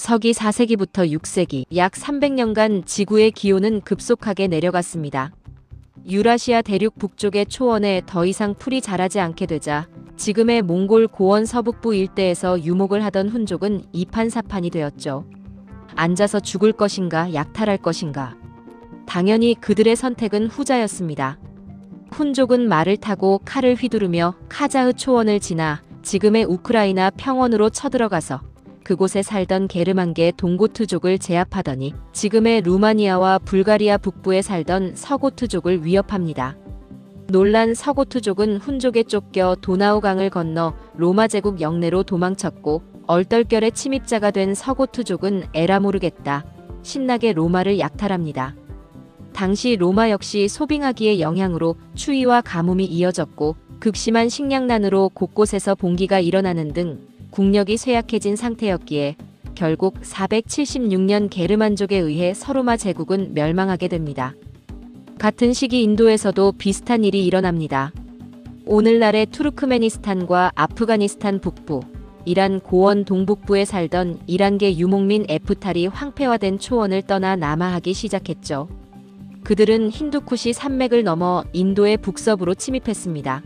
서기 4세기부터 6세기 약 300년간 지구의 기온은 급속하게 내려갔습니다. 유라시아 대륙 북쪽의 초원에 더 이상 풀이 자라지 않게 되자 지금의 몽골 고원 서북부 일대에서 유목을 하던 훈족은 이판사판이 되었죠. 앉아서 죽을 것인가 약탈할 것인가. 당연히 그들의 선택은 후자였습니다. 훈족은 말을 타고 칼을 휘두르며 카자흐 초원을 지나 지금의 우크라이나 평원으로 쳐들어가서 그곳에 살던 게르만계 동고트족을 제압하더니 지금의 루마니아와 불가리아 북부에 살던 서고트족을 위협합니다. 놀란 서고트족은 훈족에 쫓겨 도나우강을 건너 로마 제국 영내로 도망쳤고 얼떨결에 침입자가 된 서고트족은 에라 모르겠다 신나게 로마를 약탈합니다. 당시 로마 역시 소빙하기의 영향으로 추위와 가뭄이 이어졌고 극심한 식량난으로 곳곳에서 봉기가 일어나는 등 국력이 쇠약해진 상태였기에 결국 476년 게르만족에 의해 서로마 제국은 멸망하게 됩니다. 같은 시기 인도에서도 비슷한 일이 일어납니다. 오늘날의 투르크메니스탄과 아프가니스탄 북부, 이란 고원 동북부에 살던 이란계 유목민 에프탈이 황폐화된 초원을 떠나 남하하기 시작했죠. 그들은 힌두쿠시 산맥을 넘어 인도의 북서부로 침입했습니다.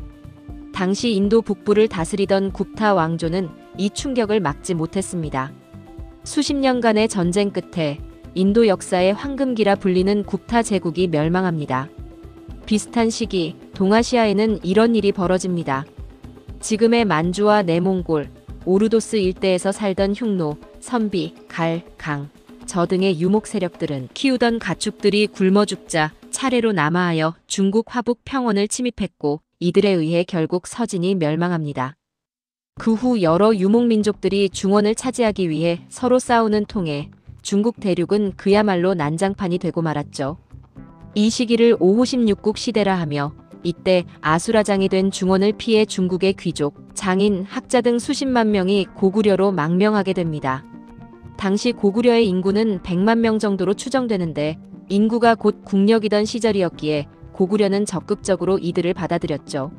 당시 인도 북부를 다스리던 굽타 왕조는 이 충격을 막지 못했습니다. 수십 년간의 전쟁 끝에 인도 역사의 황금기라 불리는 굽타 제국이 멸망합니다. 비슷한 시기 동아시아에는 이런 일이 벌어집니다. 지금의 만주와 내몽골, 오르도스 일대에서 살던 흉노, 선비, 갈, 강, 저 등의 유목 세력들은 키우던 가축들이 굶어 죽자 차례로 남하하여 중국 화북 평원을 침입했고 이들에 의해 결국 서진이 멸망합니다. 그 후 여러 유목민족들이 중원을 차지하기 위해 서로 싸우는 통에 중국 대륙은 그야말로 난장판이 되고 말았죠. 이 시기를 오호십육국 시대라 하며 이때 아수라장이 된 중원을 피해 중국의 귀족, 장인, 학자 등 수십만 명이 고구려로 망명하게 됩니다. 당시 고구려의 인구는 100만 명 정도로 추정되는데 인구가 곧 국력이던 시절이었기에 고구려는 적극적으로 이들을 받아들였죠.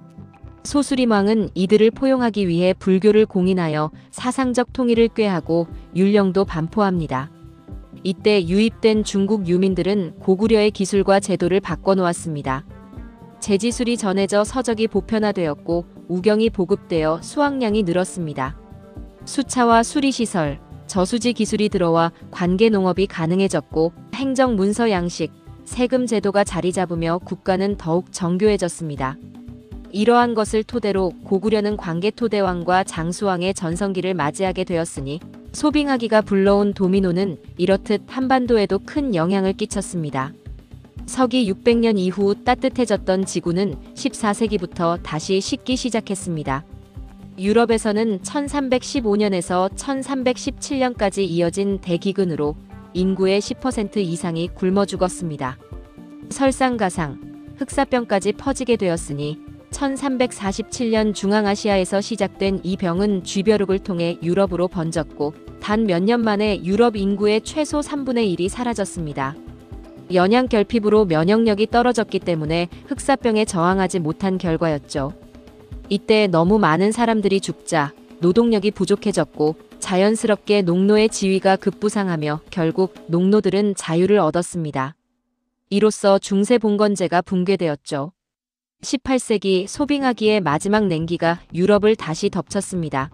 소수림왕은 이들을 포용하기 위해 불교를 공인하여 사상적 통일을 꾀하고 율령도 반포합니다. 이때 유입된 중국 유민들은 고구려의 기술과 제도를 바꿔놓았습니다. 제지술이 전해져 서적이 보편화되었고 우경이 보급되어 수확량이 늘었습니다. 수차와 수리시설, 저수지 기술이 들어와 관계농업이 가능해졌고 행정 문서 양식, 세금 제도가 자리 잡으며 국가는 더욱 정교해졌습니다. 이러한 것을 토대로 고구려는 광개토대왕과 장수왕의 전성기를 맞이하게 되었으니 소빙하기가 불러온 도미노는 이렇듯 한반도에도 큰 영향을 끼쳤습니다. 서기 600년 이후 따뜻해졌던 지구는 14세기부터 다시 식기 시작했습니다. 유럽에서는 1315년에서 1317년까지 이어진 대기근으로 인구의 10% 이상이 굶어 죽었습니다. 설상가상, 흑사병까지 퍼지게 되었으니 1347년 중앙아시아에서 시작된 이 병은 쥐벼룩을 통해 유럽으로 번졌고 단 몇 년 만에 유럽 인구의 최소 3분의 1이 사라졌습니다. 연양결핍으로 면역력이 떨어졌기 때문에 흑사병에 저항하지 못한 결과였죠. 이때 너무 많은 사람들이 죽자 노동력이 부족해졌고 자연스럽게 농노의 지위가 급부상하며 결국 농노들은 자유를 얻었습니다. 이로써 중세봉건제가 붕괴되었죠. 18세기 소빙하기의 마지막 냉기가 유럽을 다시 덮쳤습니다.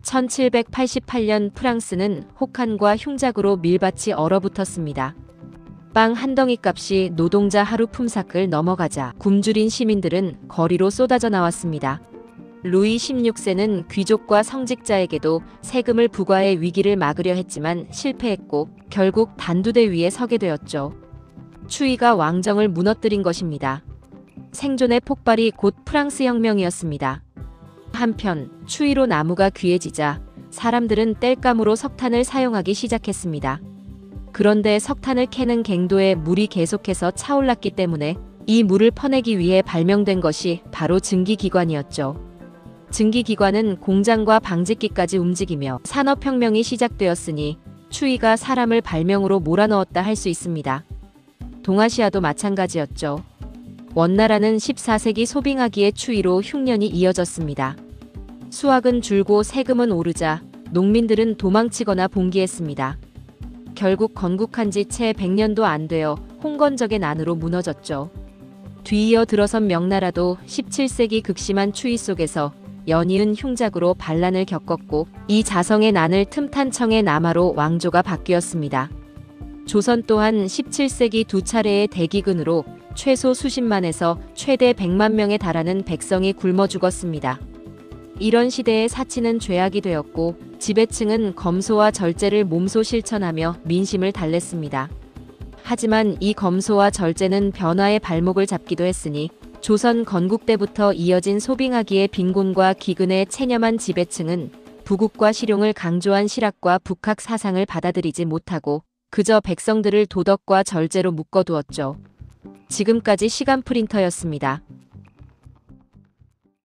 1788년 프랑스는 혹한과 흉작으로 밀밭이 얼어붙었습니다. 빵 한 덩이 값이 노동자 하루 품삯을 넘어가자 굶주린 시민들은 거리로 쏟아져 나왔습니다. 루이 16세는 귀족과 성직자에게도 세금을 부과해 위기를 막으려 했지만 실패했고 결국 단두대 위에 서게 되었죠. 추위가 왕정을 무너뜨린 것입니다. 생존의 폭발이 곧 프랑스 혁명이었습니다. 한편 추위로 나무가 귀해지자 사람들은 땔감으로 석탄을 사용하기 시작했습니다. 그런데 석탄을 캐는 갱도에 물이 계속해서 차올랐기 때문에 이 물을 퍼내기 위해 발명된 것이 바로 증기기관이었죠. 증기기관은 공장과 방직기까지 움직이며 산업혁명이 시작되었으니 추위가 사람을 발명으로 몰아넣었다 할 수 있습니다. 동아시아도 마찬가지였죠. 원나라는 14세기 소빙하기의 추위로 흉년이 이어졌습니다. 수확은 줄고 세금은 오르자 농민들은 도망치거나 봉기했습니다. 결국 건국한 지 채 100년도 안 되어 홍건적의 난으로 무너졌죠. 뒤이어 들어선 명나라도 17세기 극심한 추위 속에서 연이은 흉작으로 반란을 겪었고 이 자성의 난을 틈탄 청의 남하로 왕조가 바뀌었습니다. 조선 또한 17세기 두 차례의 대기근으로 최소 수십만에서 최대 100만 명에 달하는 백성이 굶어 죽었습니다. 이런 시대의 사치는 죄악이 되었고 지배층은 검소와 절제를 몸소 실천하며 민심을 달랬습니다. 하지만 이 검소와 절제는 변화의 발목을 잡기도 했으니 조선 건국 때부터 이어진 소빙하기의 빈곤과 기근에 체념한 지배층은 부국과 실용을 강조한 실학과 북학 사상을 받아들이지 못하고 그저 백성들을 도덕과 절제로 묶어두었죠. 지금까지 시간 프린터였습니다.